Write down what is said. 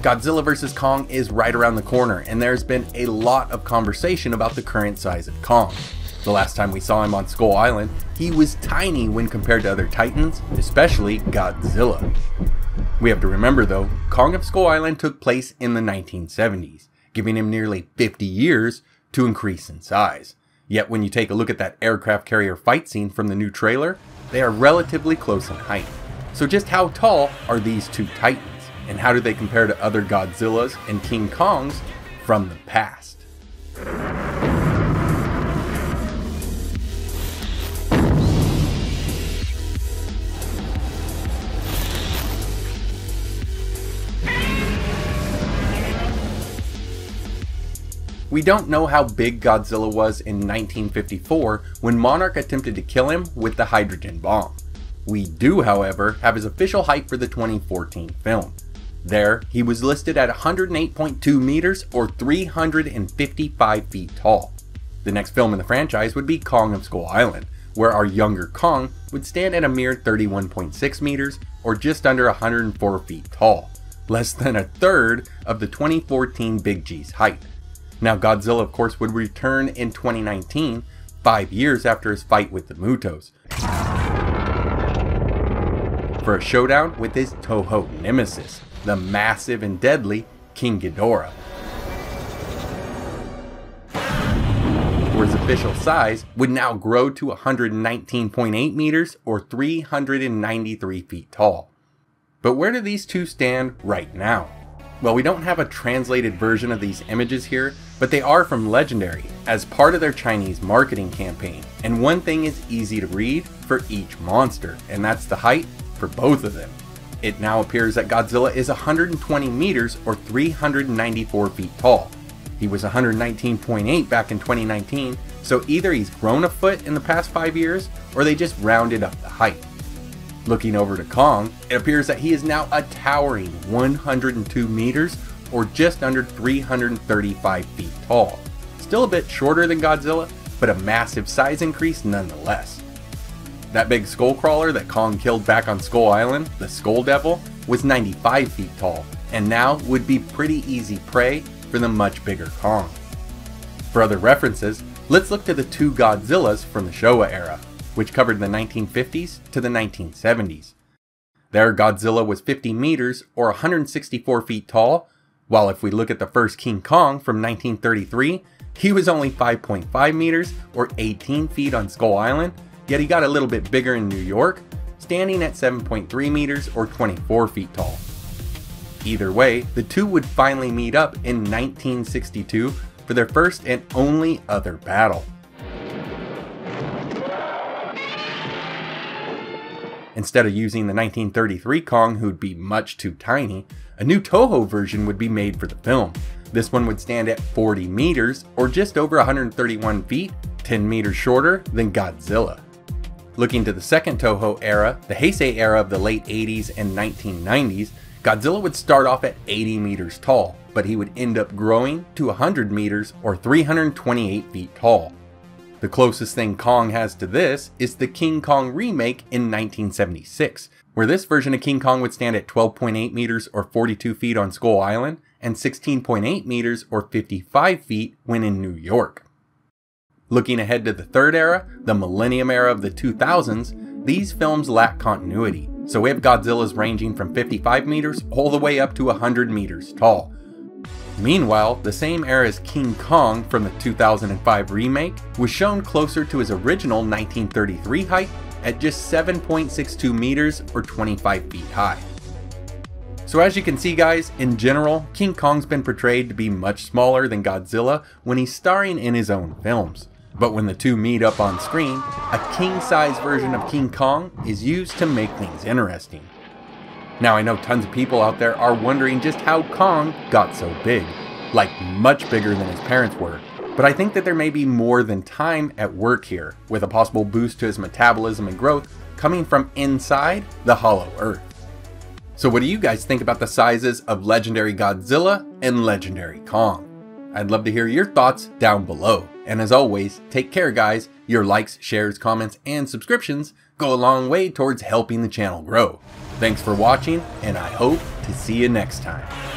Godzilla vs. Kong is right around the corner, and there's been a lot of conversation about the current size of Kong. The last time we saw him on Skull Island, he was tiny when compared to other titans, especially Godzilla. We have to remember though, Kong of Skull Island took place in the 1970s, giving him nearly 50 years to increase in size. Yet when you take a look at that aircraft carrier fight scene from the new trailer, they are relatively close in height. So just how tall are these two titans? And how do they compare to other Godzillas and King Kongs from the past? We don't know how big Godzilla was in 1954 when Monarch attempted to kill him with the hydrogen bomb. We do, however, have his official height for the 2014 film. There, he was listed at 108.2 meters or 355 feet tall. The next film in the franchise would be Kong of Skull Island, where our younger Kong would stand at a mere 31.6 meters or just under 104 feet tall, less than a third of the 2014 Big G's height. Now Godzilla of course would return in 2019, 5 years after his fight with the Mutos, for a showdown with his Toho nemesis, the massive and deadly King Ghidorah. Where his official size would now grow to 119.8 meters or 393 feet tall. But where do these two stand right now? Well, we don't have a translated version of these images here, but they are from Legendary as part of their Chinese marketing campaign. And one thing is easy to read for each monster, and that's the height for both of them. It now appears that Godzilla is 120 meters or 394 feet tall. He was 119.8 back in 2019, so either he's grown a foot in the past 5 years, or they just rounded up the height. Looking over to Kong, it appears that he is now a towering 102 meters or just under 335 feet tall. Still a bit shorter than Godzilla, but a massive size increase nonetheless. That big skull crawler that Kong killed back on Skull Island, the Skull Devil, was 95 feet tall, and now would be pretty easy prey for the much bigger Kong. For other references, let's look to the two Godzillas from the Showa era, which covered the 1950s to the 1970s. There, Godzilla was 50 meters or 164 feet tall, while if we look at the first King Kong from 1933, he was only 5.5 meters or 18 feet on Skull Island, yet he got a little bit bigger in New York, standing at 7.3 meters or 24 feet tall. Either way, the two would finally meet up in 1962 for their first and only other battle. Instead of using the 1933 Kong, who'd be much too tiny, a new Toho version would be made for the film. This one would stand at 40 meters or just over 131 feet, 10 meters shorter than Godzilla. Looking to the second Toho era, the Heisei era of the late 80s and 1990s, Godzilla would start off at 80 meters tall, but he would end up growing to 100 meters or 328 feet tall. The closest thing Kong has to this is the King Kong remake in 1976, where this version of King Kong would stand at 12.8 meters or 42 feet on Skull Island and 16.8 meters or 55 feet when in New York. Looking ahead to the third era, the Millennium era of the 2000s, these films lack continuity, so we have Godzillas ranging from 55 meters all the way up to 100 meters tall. Meanwhile, the same era's King Kong from the 2005 remake was shown closer to his original 1933 height at just 7.62 meters or 25 feet high. So as you can see guys, in general, King Kong's been portrayed to be much smaller than Godzilla when he's starring in his own films. But when the two meet up on screen, a king-size version of King Kong is used to make things interesting. Now I know tons of people out there are wondering just how Kong got so big, like much bigger than his parents were, but I think that there may be more than time at work here, with a possible boost to his metabolism and growth coming from inside the Hollow Earth. So what do you guys think about the sizes of Legendary Godzilla and Legendary Kong? I'd love to hear your thoughts down below. And as always, take care guys, your likes, shares, comments, and subscriptions go a long way towards helping the channel grow. Thanks for watching, and I hope to see you next time.